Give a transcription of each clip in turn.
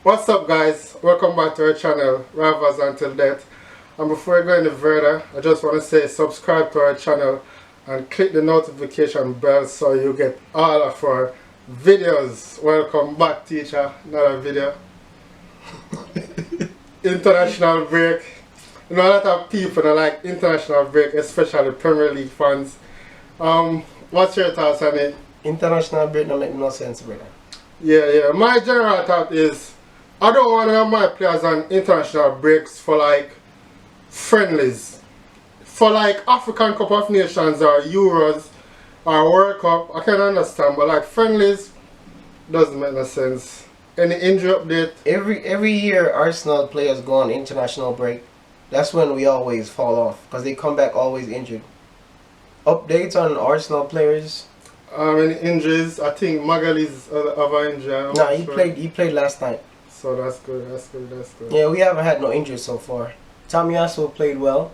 What's up, guys? Welcome back to our channel, Rivals Until Death. And before I go any further, I just want to say subscribe to our channel and click the notification bell so you get all of our videos. Welcome back, teacher. Another video. International break. You know, a lot of people don't like international break, especially Premier League fans. What's your thoughts on it? International break don't make no sense, brother. Yeah. My general thought is I don't want to have my players on international breaks for like friendlies. For like African Cup of Nations or Euros or World Cup, I can understand, but like friendlies doesn't make no sense. Any injury update? Every year Arsenal players go on international break. That's when we always fall off because they come back always injured. Updates on Arsenal players? Any injuries? I think Magali's other injury. Nah, he played last night. So that's good. Yeah, we haven't had no injuries so far. Tomiyasu played well.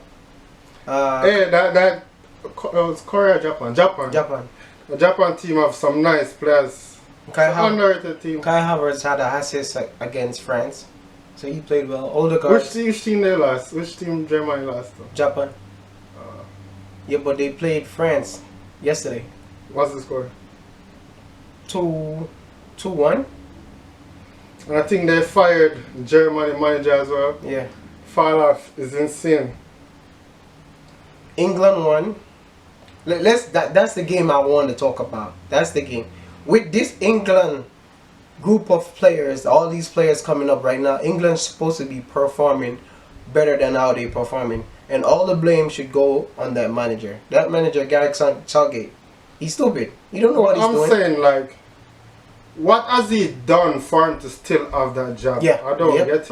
Hey, that was Korea, Japan. The Japan team have some nice players. Underrated team. Kai Havertz had an assist against France, so he played well. Odegaard. Which team they lost? Which team Germany lost to? Japan. Yeah, but they played France yesterday. What's the score? 2-1. And I think they fired Germany manager as well. Yeah. Fall off is insane. England won. That's the game I want to talk about. That's the game. With this England group of players, all these players coming up right now, England's supposed to be performing better than how they're performing. And all the blame should go on that manager. That manager, Gareth Southgate. He's stupid. He don't know what he's doing. I'm saying, like, what has he done for him to still have that job? Yeah. I don't get it.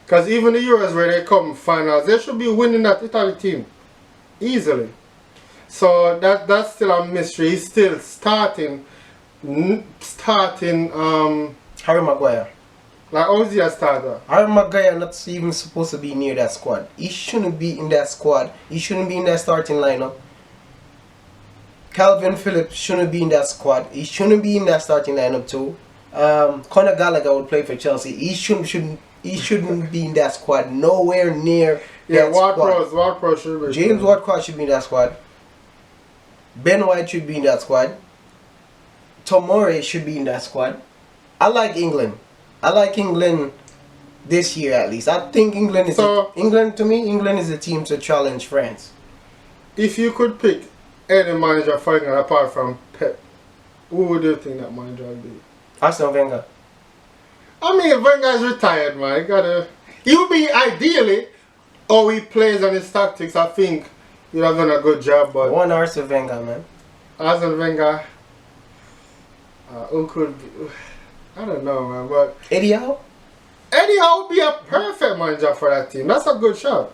Because even the Euros where they come finals, they should be winning that Italy team easily. So that's still a mystery. He's still starting Harry Maguire. Like, how is he a starter? Harry Maguire not even supposed to be near that squad. He shouldn't be in that squad. He shouldn't be in that starting lineup. Calvin Phillips shouldn't be in that squad. He shouldn't be in that starting lineup too. Conor Gallagher would play for Chelsea. He shouldn't be in that squad. Nowhere near that squad. Ward-Prowse should be. James Ward-Prowse should be in that squad. Ben White should be in that squad. Tomori should be in that squad. I like England. I like England this year at least. I think England is England is a team to challenge France. If you could pick any manager for England apart from Pep, who would you think that manager would be? Arsene Wenger. I mean, Wenger's retired, man. He would be ideally, how he plays and his tactics. I think he'd have done a good job. But one Arsene Wenger, man. Arsene Wenger, who could be? I don't know, man. But Eddie Howe would be a perfect manager for that team. That's a good shot.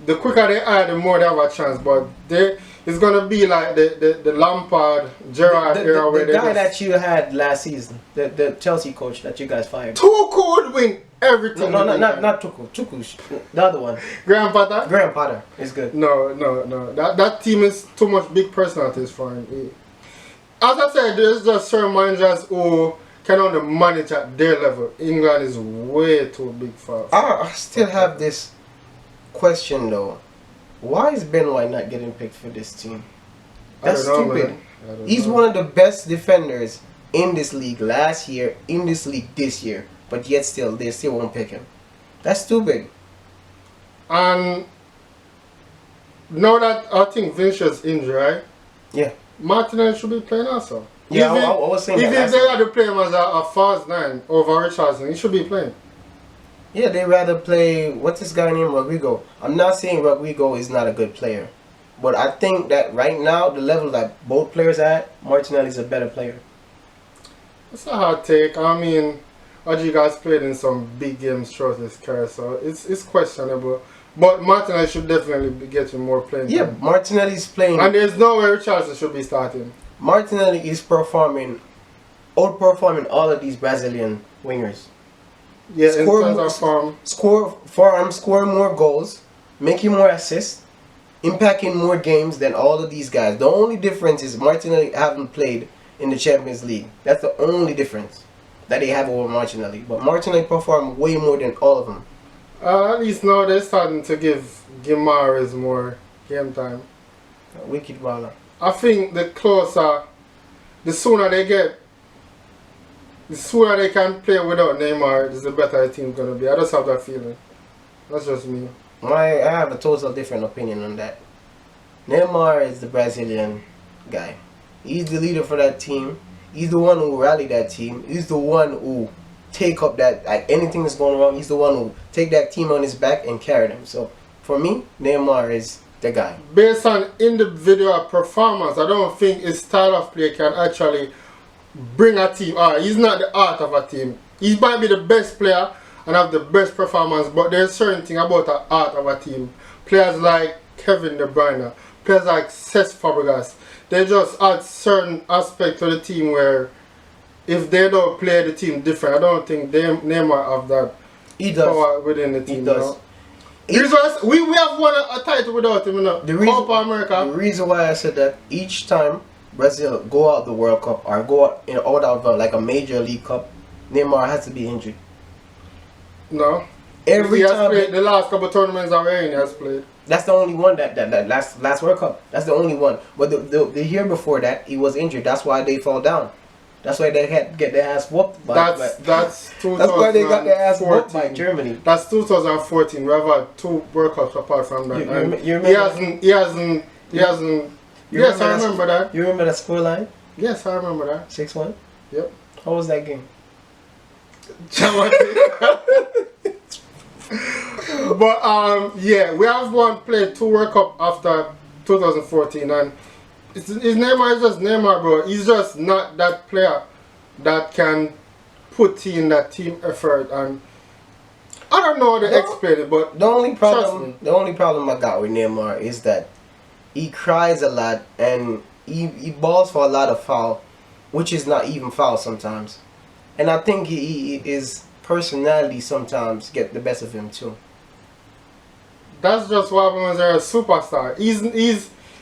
The quicker they are, the more they have a chance. But it's gonna be like the Lampard, Gerrard era where the guy that you had last season, the Chelsea coach that you guys fired. Tuchel would win everything. No, not Tuchel. Tuchel, the other one. Graham Potter. Graham Potter is good. No. That team is too much big personalities for him. As I said, there's just certain managers who can only manage at their level. England is way too big for. I still have this question though. Why is Ben White not getting picked for this team? That's stupid. He's one of the best defenders in this league last year, in this league this year, but yet they still won't pick him. That's stupid. And now that I think Vinicius injured, right? Yeah. Martinelli should be playing also. Yeah, I was saying that. Even if they had to play him as a false nine over Richardson, he should be playing. Yeah, they rather play, what's this guy named Rodrigo? I'm not saying Rodrigo is not a good player, but I think that right now, the level that both players are at, Martinelli's a better player. It's a hard take. I mean, Rodrigo's played in some big games throughout his career, so it's questionable. But Martinelli should definitely be getting more playing time. Yeah, Martinelli's playing. And there's no way Richardson should be starting. Martinelli is outperforming all of these Brazilian wingers. Yeah, in terms of form. Scoring more goals, making more assists, impacting more games than all of these guys. The only difference is Martinelli haven't played in the Champions League. That's the only difference that they have over Martinelli. But Martinelli performed way more than all of them. At least now they're starting to give Gimares more game time. Wicked baller. I think the sooner they can play without Neymar, the better the team's gonna be. I just have that feeling. That's just me. I have a total different opinion on that. Neymar is the Brazilian guy. He's the leader for that team. He's the one who rallied that team. He's the one who take up that, like anything that's going wrong, he's the one who take that team on his back and carry them. So for me, Neymar is the guy. Based on individual performance, I don't think his style of play can actually bring a team. He's not the art of a team. He might be the best player and have the best performance, but there's certain thing about the art of a team. Players like Kevin De Bruyne, players like Cesc Fabregas, they just add certain aspect to the team where if they don't play the team different, I don't think Neymar have that power within the team. He does. We have won a title without him, you know. Copa America. The reason why I said that, each time Brazil go out the World Cup or go out of like a major league cup, Neymar has to be injured. No. Every he has time played the last couple tournaments already, he has played. That's the only one that last World Cup. That's the only one. But the year before that, he was injured. That's why they fall down. That's why they had to get their ass whooped. That's 2014. That's why they got their ass whooped by Germany. That's 2014. We have had 2 World Cups apart from that. You remember? He hasn't. Yes, I remember that. You remember that scoreline? Yes, I remember that. 6-1. Yep. How was that game? But yeah, we have played 2 World Cup after 2014, and his Neymar is just Neymar, bro. He's just not that player that can put in that team effort, and I don't know how to explain it, but the only problem I got with Neymar is that he cries a lot and he balls for a lot of foul, which is not even foul sometimes, and I think his personality sometimes get the best of him too. That's just what happens when you're a superstar.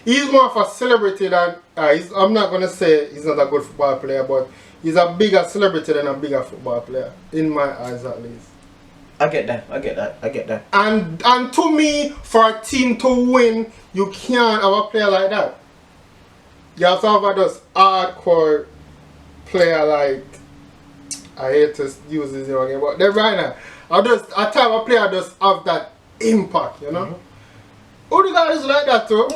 He's more of a celebrity than I'm not gonna say he's not a good football player, but he's a bigger celebrity than a bigger football player, in my eyes at least. I get that. And to me, for a team to win, you can't have a player like that. You have to have a just hardcore player like, I hate to use this name again, but De Bruyne. A type of player just have that impact, you know. Odegaard is like that too.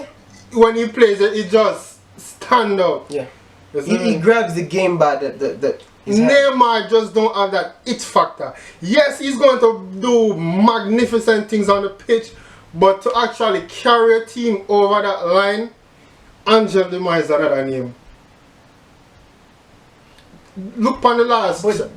When he plays it, he just stand out. Yeah. He grabs the game by the Neymar just don't have that it factor. Yes, he's going to do magnificent things on the pitch, but to actually carry a team over that line, Angel Di Maria is another name. Look on the last. But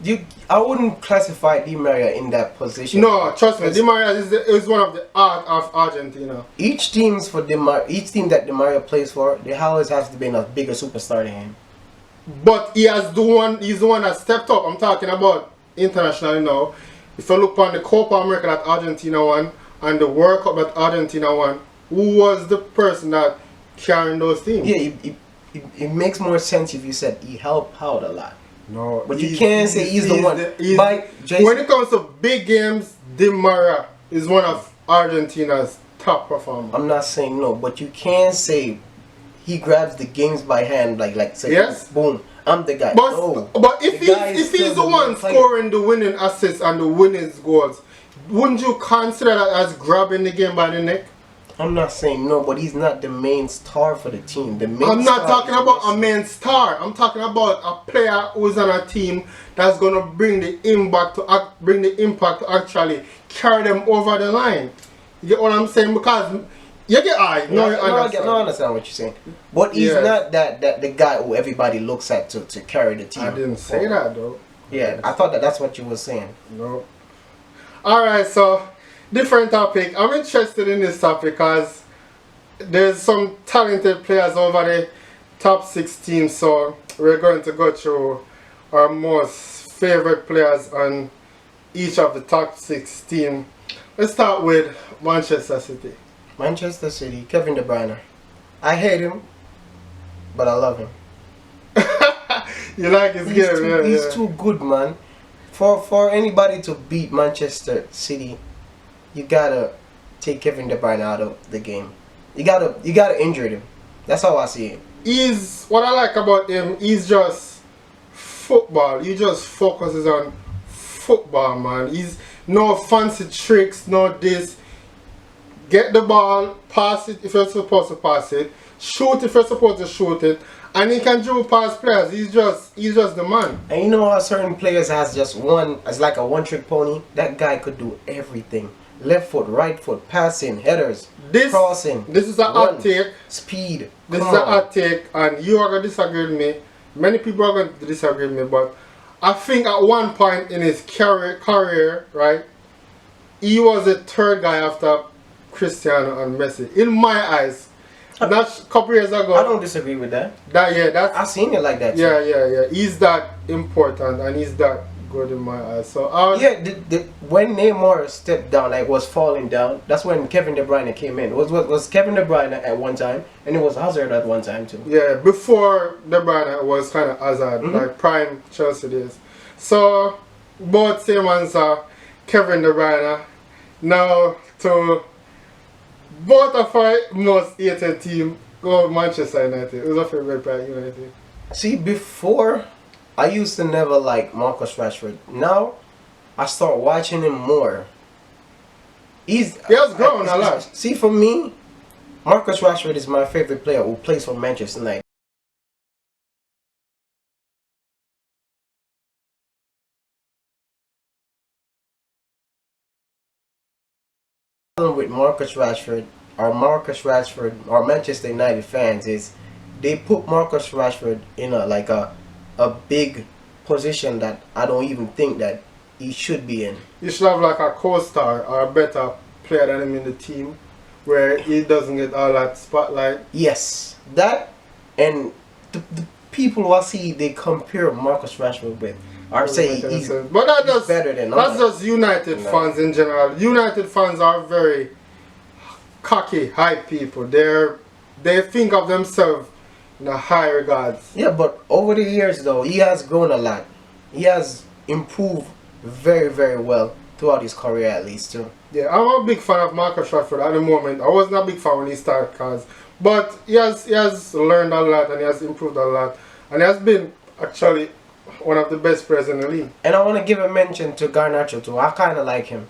I wouldn't classify Di Maria in that position. No, trust me. Di Maria is one of the art of Argentina. Each team that Di Maria plays for, they always has to be a bigger superstar than him. But he's the one that stepped up. I'm talking about internationally now. If you look on the Copa America that Argentina won and the World Cup that Argentina won, who was the person that carrying those teams? Yeah, it makes more sense if you said he helped out a lot. No, but you can't say he's the one. When it comes to big games, Di Maria is one of Argentina's top performers. I'm not saying no, but you can say he grabs the games by hand, like say, yes, boom, I'm the guy. But if he's the one scoring the winning assists and the winning goals, wouldn't you consider that as grabbing the game by the neck? I'm not saying no, but he's not the main star for the team. I'm not talking about a main star. I'm talking about a player who's on a team that's gonna bring the impact to actually carry them over the line. You get what I'm saying? Because you get I understand what you're saying. But he's not that the guy who everybody looks at to carry the team. I didn't say that though. Yeah, I thought that's what you were saying. No. Alright, so different topic. I'm interested in this topic because there's some talented players over the top 16, so we're going to go through our most favorite players on each of the top 16. Let's start with Manchester City. Manchester City, Kevin De Bruyne. I hate him, but I love him. You like his He's game, too, yeah, he's yeah. too good, man. For anybody to beat Manchester City, you gotta take Kevin De Bruyne out of the game. You gotta injure him. That's how I see it. He's what I like about him. He's just football. He just focuses on football, man. He's no fancy tricks, no this. Get the ball, pass it if you're supposed to pass it, shoot if you're supposed to shoot it, and he can dribble past players. He's just the man. And you know how certain players has just one, as like a one-trick pony. That guy could do everything. Left foot, right foot, passing, headers, crossing. This is a run, hot take. speed. This Come is a on. hot take, and you are gonna disagree with me. Many people are gonna disagree with me, but I think at one point in his career, right, he was the third guy after Cristiano and Messi. In my eyes, not a couple years ago. I don't disagree with that. That's I've seen it like that too. yeah. He's that important and he's that good in my eyes. So when Neymar stepped down, like was falling down, that's when Kevin De Bruyne came in. It was Kevin De Bruyne at one time, and it was Hazard at one time too. yeah, before De Bruyne was kind of Hazard, like prime Chelsea days. So both same answer, Kevin De Bruyne. Now to both of our most hated team, go Manchester United. Who's your favorite player, United? See, before I used to never like Marcus Rashford. Now I start watching him more. He has grown a lot. See, for me, Marcus Rashford is my favorite player who plays for Manchester United. With Marcus Rashford or Manchester United fans is they put Marcus Rashford in a big position that I don't even think that he should be in. You should have like a co-star or a better player than him in the team where he doesn't get all that spotlight. Yes, that and the people who I see they compare Marcus Rashford with or say he's better than that's just United fans in general. United fans are very cocky, high people. They think of themselves in a high regards. Yeah, but over the years though, he has grown a lot. He has improved very, very well throughout his career at least too. Yeah, I'm a big fan of Marcus Rashford at the moment. I wasn't a big fan when he started cars. But he has learned a lot and he has improved a lot. And he has been actually one of the best players in the league. And I want to give a mention to Garnacho too. I kind of like him.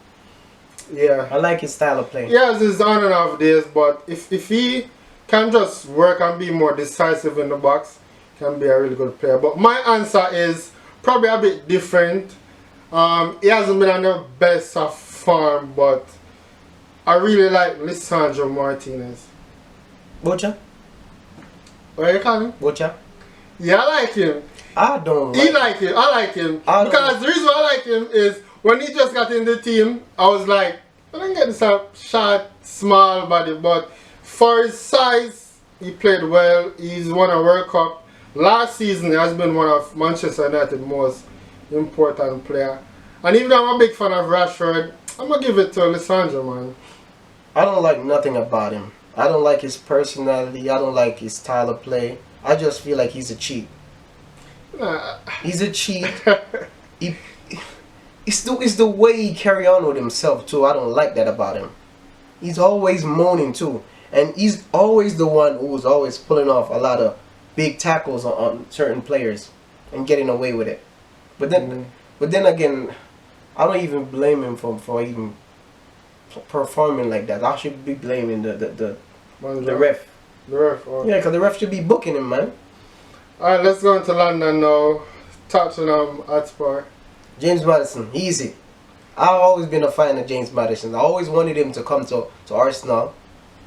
Yeah. I like his style of play. He has his on and off days, but if he can just work and be more decisive in the box, he can be a really good player. But my answer is probably a bit different. He hasn't been on the best of form, but I really like Lisandro Martinez. Bocha? What you call him? Bocha? Yeah, I like him. I don't like him. I like him. Because the reason why I like him is when he just got in the team, I was like, I don't get this short, small body, but for his size, he played well. He's won a World Cup. Last season, he has been one of Manchester United's most important player. And even though I'm a big fan of Rashford, I'm going to give it to Lisandro, man. I don't like nothing about him. I don't like his personality. I don't like his style of play. I just feel like he's a cheat. He's a cheat. It's the way he carry on with himself too. I don't like that about him. He's always moaning too. And he's always the one who's always pulling off a lot of big tackles on certain players and getting away with it. But then again, I don't even blame him for even performing like that. I should be blaming the ref. The ref. Oh. Yeah, because the ref should be booking him, man. Alright, let's go into London now. Tottenham Hotspur. James Maddison, easy. I've always been a fan of James Maddison. I always wanted him to come to Arsenal.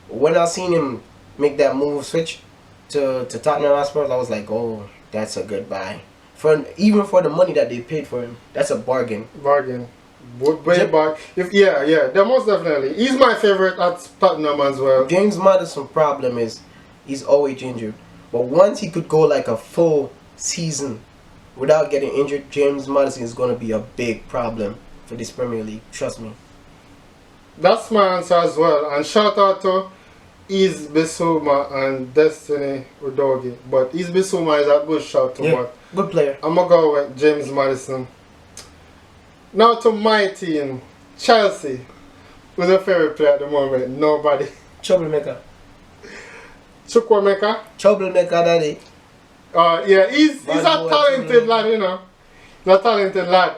When I seen him make that switch to Tottenham Hotspur, I was like, oh, that's a good buy. Even for the money that they paid for him, that's a bargain. Bargain. Way back. Yeah, they're most definitely. He's my favorite at Tottenham as well. James Maddison's problem is he's always injured. But once he could go like a full season without getting injured, James Maddison is going to be a big problem for this Premier League. Trust me. That's my answer as well. And shout out to Is Bissouma and Destiny Udogie. But Is Bissouma is a good shout too, Yeah, but good player. I'm going to go with James Madison. Now to my team, Chelsea. Who's a favorite player at the moment? Nobody. Troublemaker. Chukwuemeka. Troublemaker, daddy. Yeah, he's a Bad boy, talented lad, you know. He's a talented lad.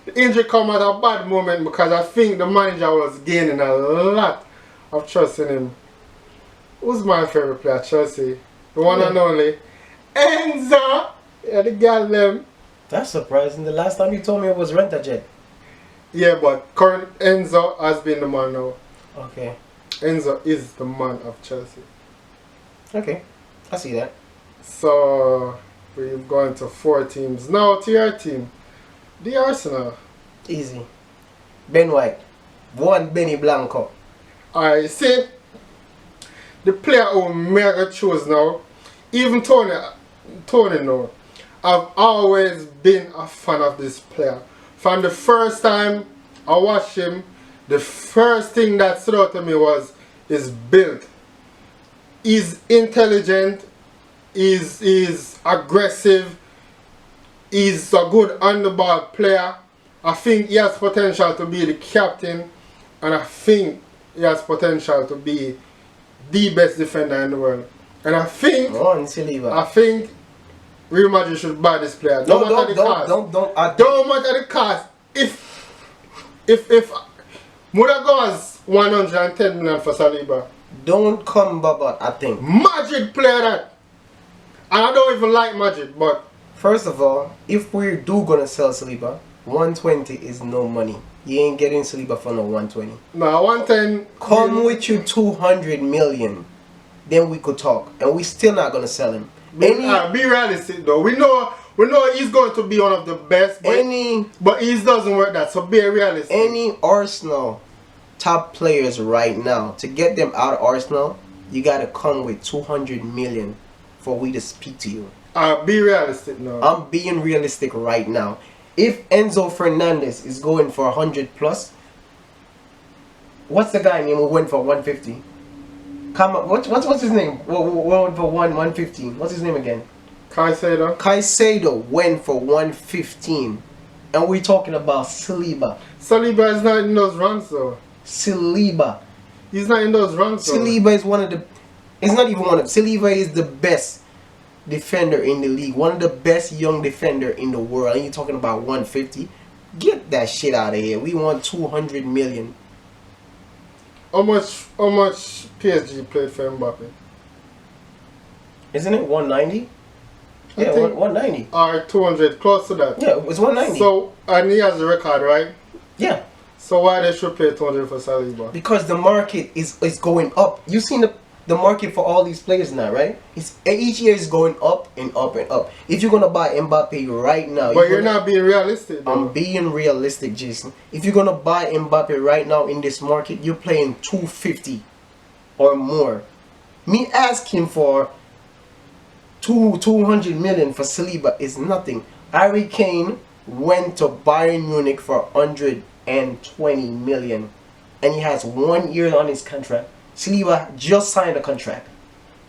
The injury come at a bad moment because I think the manager was gaining a lot of trust in him. Who's my favorite player? Chelsea. The one and only. Enzo! Yeah, the girl them. That's surprising. The last time you told me it was Rent-A-Jet. Yeah, but current Enzo has been the man now. Okay. Enzo is the man of Chelsea. Okay. I see that. So, we've gone to 4 teams. Now to your team. The Arsenal. Easy. Ben White. One Benny Blanco. I see. The player who mega choose now, even Tony now, I've always been a fan of this player. From the first time I watched him, the first thing that stood out to me was his build. He's intelligent, he's aggressive, he's a good on-the-ball player. I think he has potential to be the captain, and I think he has potential to be the best defender in the world. And I think Real Madrid should buy this player. Don't matter the cost. Don't matter the cost. If Muda goes 110 million for Saliba. Don't come Baba, I think. Madrid play that. And I don't even like Madrid, but first of all, if we do gonna sell Saliba, 120 is no money. You ain't getting Saliba for no 120. No, 110. Come with you 200 million. Then we could talk. And we still not gonna sell him. Be realistic though. We know he's going to be one of the best, but he doesn't work that, so be realistic. Any Arsenal top players right now, to get them out of Arsenal, you gotta come with 200 million for we to speak to you. Be realistic now. I'm being realistic right now. If Enzo Fernandez is going for 100 plus, what's the guy name who went for 150? Come on, what's his name? Went for 115. What's his name again? Caicedo. Caicedo went for 115, and we're talking about Saliba. Saliba is not in those runs though. Saliba. He's not in those runs though. Saliba is one of the. It's not even one of. Saliba is the best defender in the league. One of the best young defender in the world. And you're talking about 150. Get that shit out of here. We want 200 million. How much PSG played for Mbappe? Isn't it 190? Yeah, 190. Or 200, close to that. Yeah, it's 190. So, and he has a record, right? Yeah. So why they should pay 200 for Saliba? Because the market is going up. You've seen the market for all these players now, right? Each year is going up and up and up. If you're gonna buy Mbappe right now, but you're not being realistic though. I'm being realistic, Jason. If you're gonna buy Mbappe right now in this market, you're playing 250 or more. Me asking for 200 million for Saliba is nothing. Harry Kane went to Bayern Munich for 120 million, and he has 1 year on his contract. Saliba just signed a contract,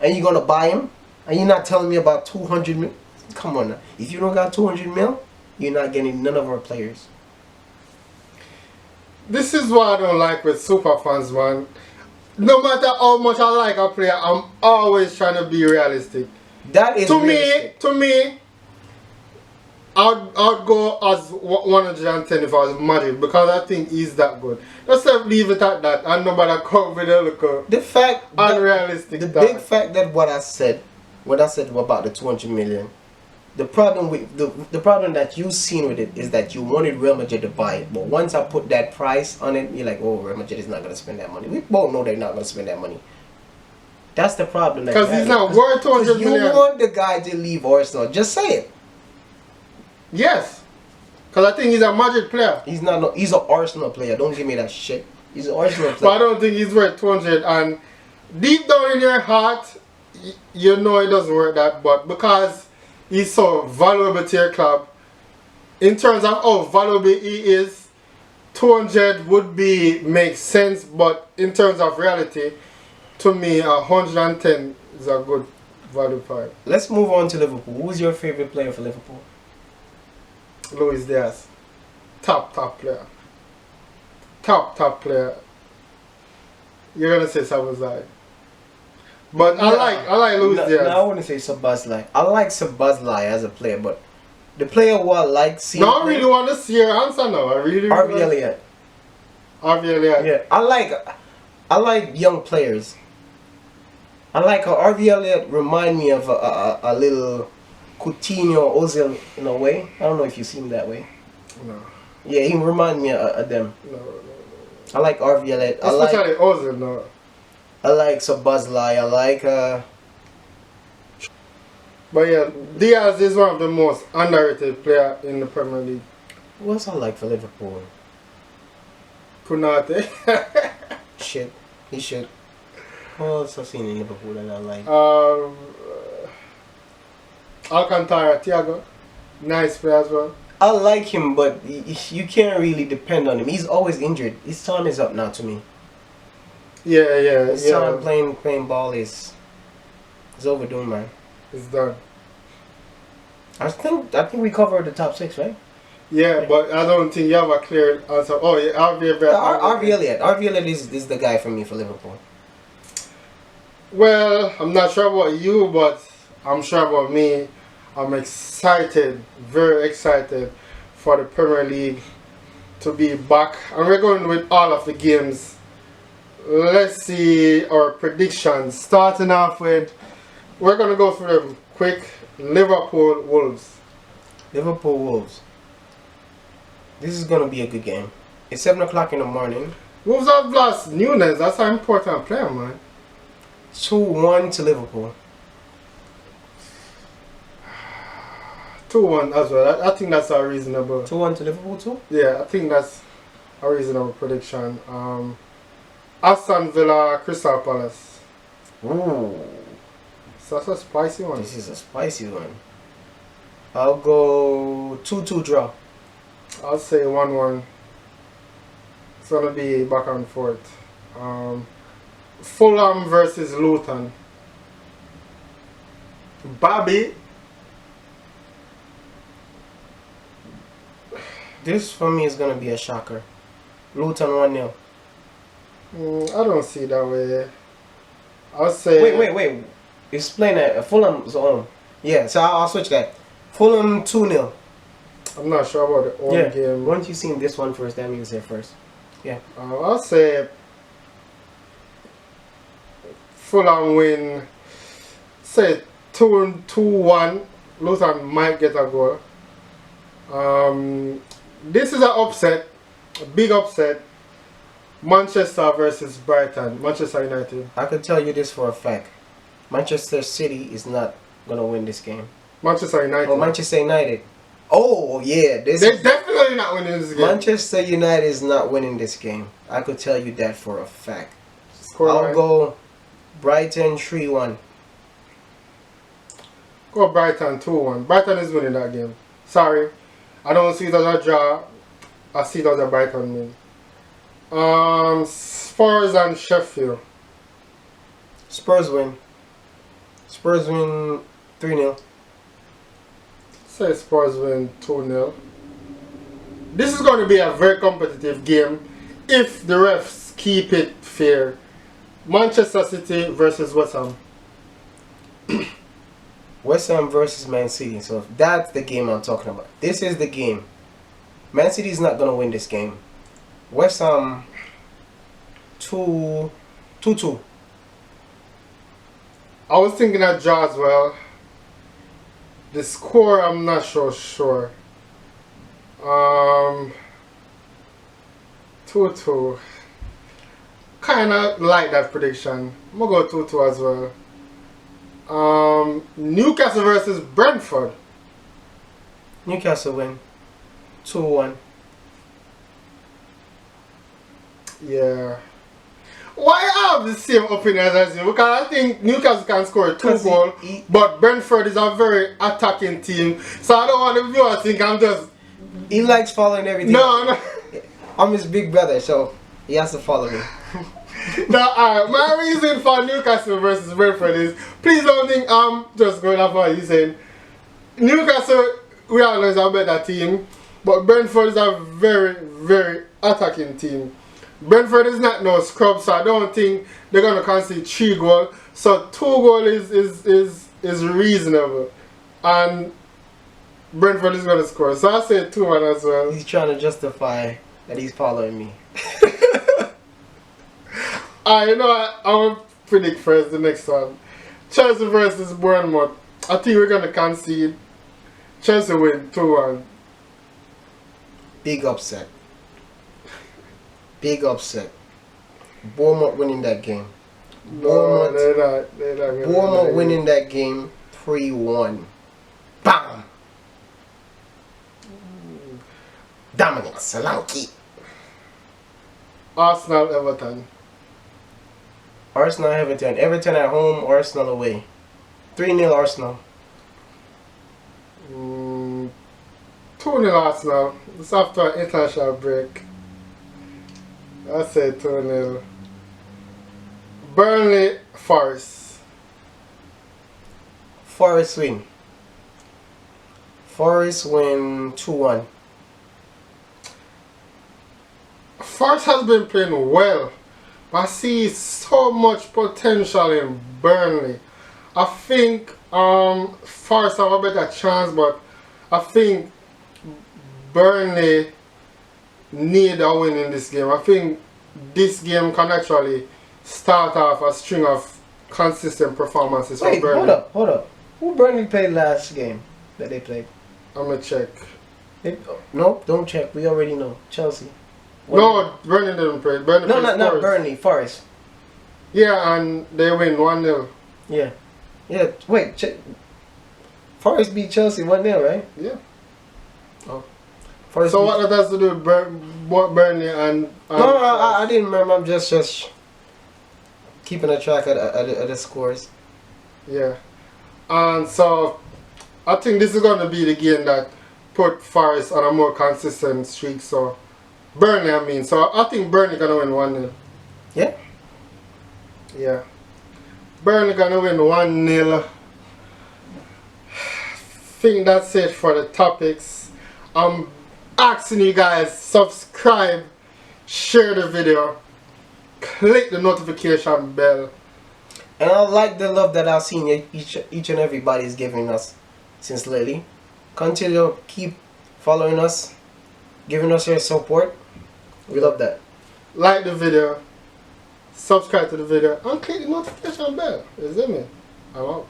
and you're gonna buy him, and you're not telling me about 200 mil? Come on now. If you don't got 200 mil, you're not getting none of our players. This is what I don't like with super fans, man. No matter how much I like a player, I'm always trying to be realistic. That is to me, I'd go as 110 if I was Madrid, because I think he's that good. Let's leave it at that, and nobody come with a look the fact unrealistic. The big fact that what I said about the 200 million, the problem with the problem that you've seen with it is that you wanted Real Madrid to buy it, but once I put that price on it, you're like, oh, Real Madrid is not going to spend that money. We both know they're not going to spend that money. That's the problem. Because he's not worth 200 million. You want the guy to leave Arsenal. Just say it. Yes. Because I think he's a Madrid player. He's not. No, he's an Arsenal player. Don't give me that shit. He's an Arsenal player. But I don't think he's worth 200. And deep down in your heart, you know it doesn't work that. But because he's so valuable to your club, in terms of how valuable he is, 200 would make sense. But in terms of reality, to me, 110 is a good value for it. Let's move on to Liverpool. Who's your favorite player for Liverpool? Luis Diaz. Top player. Top player. You're gonna say Sabazai. But No. I like Luis Diaz. No, I wouldn't say Sabazlai. I like Sabazlai as a player, but the player who I like seeing. No, I really want to see your answer now. I really RV Elliott. RV Elliott. Yeah, I like young players. I like how RV Elliott remind me of a little Coutinho Ozil in a way. I don't know if you see him that way. No. Yeah, he remind me of them. No. I like RV Elliott. Especially Ozil, no. I like Sabazlai. I like But yeah, Diaz is one of the most underrated player in the Premier League. Who else I like for Liverpool? Kunate. Shit, he should. Who else I've seen in Liverpool that I like? Alcantara, Thiago. Nice player as well. I like him, but you can't really depend on him. He's always injured. His time is up now to me. Yeah. His time playing ball is overdue, man. It's done. I think we covered the top 6, right? Yeah, but I don't think you have a clear answer. Oh, yeah, RV Elliott. RV Elliott is the guy for me for Liverpool. Well, I'm not sure about you, but I'm sure about me. I'm excited, very excited for the Premier League to be back. And we're going with all of the games. Let's see our predictions. Starting off with, we're going to go through them quick. Liverpool Wolves. Liverpool Wolves. This is going to be a good game. It's 7 o'clock in the morning. Wolves have lost Nunes. That's an important player, man. 2-1 to Liverpool. 2-1 as well. I think that's a reasonable. 2-1 to Liverpool too? Yeah, I think that's a reasonable prediction. Aston Villa, Crystal Palace. Ooh. So that's a spicy one. This is a spicy one. I'll go 2-2 draw. I'll say 1-1. It's gonna be back and forth. Fulham versus Luton. Bobby. This for me is gonna be a shocker. Luton 1-0. I don't see it that way. I'll say. Wait. Explain that. Fulham's home. Yeah, so I'll switch that. Fulham 2-0. I'm not sure about the home game. Once you've seen this one first, that means it first. Yeah. I'll say Fulham win. Say 2-1. Luton might get a goal. This is an upset, a big upset. Manchester versus Brighton. Manchester United. I can tell you this for a fact. Manchester City is not gonna win this game. Manchester United. Oh, Manchester United. Oh yeah, they're definitely not winning this game. Manchester United is not winning this game. I could tell you that for a fact. I'll go Brighton 3-1. Go Brighton 2-1. Brighton is winning that game. Sorry, I don't see it as a draw. I see it as a Brighton win. Spurs and Sheffield. Spurs win. Spurs win 3-0. Say Spurs win 2-0. This is going to be a very competitive game if the refs keep it fair. Manchester City versus West Ham. West Ham versus Man City. So that's the game I'm talking about. This is the game. Man City is not going to win this game. West Ham 2-2. I was thinking that draw as well. The score, I'm not so sure. 2-2. Kind of like that prediction. I'm going to go 2-2 as well. Newcastle versus Brentford. Newcastle win 2-1. Yeah. Why I have the same opinion as you? Because I think Newcastle can score 2 goals, but Brentford is a very attacking team. So I don't want the viewers to think I'm just... He likes following everything. No. I'm his big brother, so he has to follow me. Now, my reason for Newcastle versus Brentford is, please don't think I'm just going off what you're saying. Newcastle, we all know is a better team, but Brentford is a very, very attacking team. Brentford is not no scrub, so I don't think they're gonna concede 3 goals. So 2 goals is reasonable, and Brentford is gonna score. So I say 2-1 as well. He's trying to justify that he's following me. You know what? I will predict first the next one. Chelsea versus Bournemouth. I think we're gonna concede. Chelsea win 2-1. Big upset. Big upset. Bournemouth winning that game. No, they're not Bournemouth winning that game 3-1. Bam! Dominic Solanke. Arsenal Everton. Arsenal Everton. Everton at home, Arsenal away. 3-0 Arsenal. 2-0 Arsenal. It's after an international break. I say 2-0. Burnley Forest. Forest win. Forest win 2-1. Forest has been playing well. I see so much potential in Burnley. I think Forest have a better chance, but I think Burnley need a win in this game. I think this game can actually start off a string of consistent performances Wait, for Burnley. hold up. Who Burnley played last game that they played? I'm gonna check. No, don't check. We already know. Chelsea. No, Burnley didn't play. Burnley No, played not Forest. Burnley. Forest. Yeah, and they win 1-0. Yeah. Yeah. Wait. Forest beat Chelsea 1-0, right? Yeah. Oh. Forest So beat- what that has to do with Burnley and No, I didn't remember. I'm just keeping a track of the scores. Yeah. And so I think this is gonna be the game that put Forest on a more consistent streak. So Burnley, I mean. So I think Burnley gonna win 1-0. Yeah. Yeah. Burnley gonna win 1-0. Think that's it for the topics. I'm asking you guys subscribe, share the video, click the notification bell. And I like the love that I've seen each and everybody's giving us since lately. Continue to keep following us, giving us your support. We love that. Like the video, subscribe to the video, and click the notification bell. You see me? I'm out.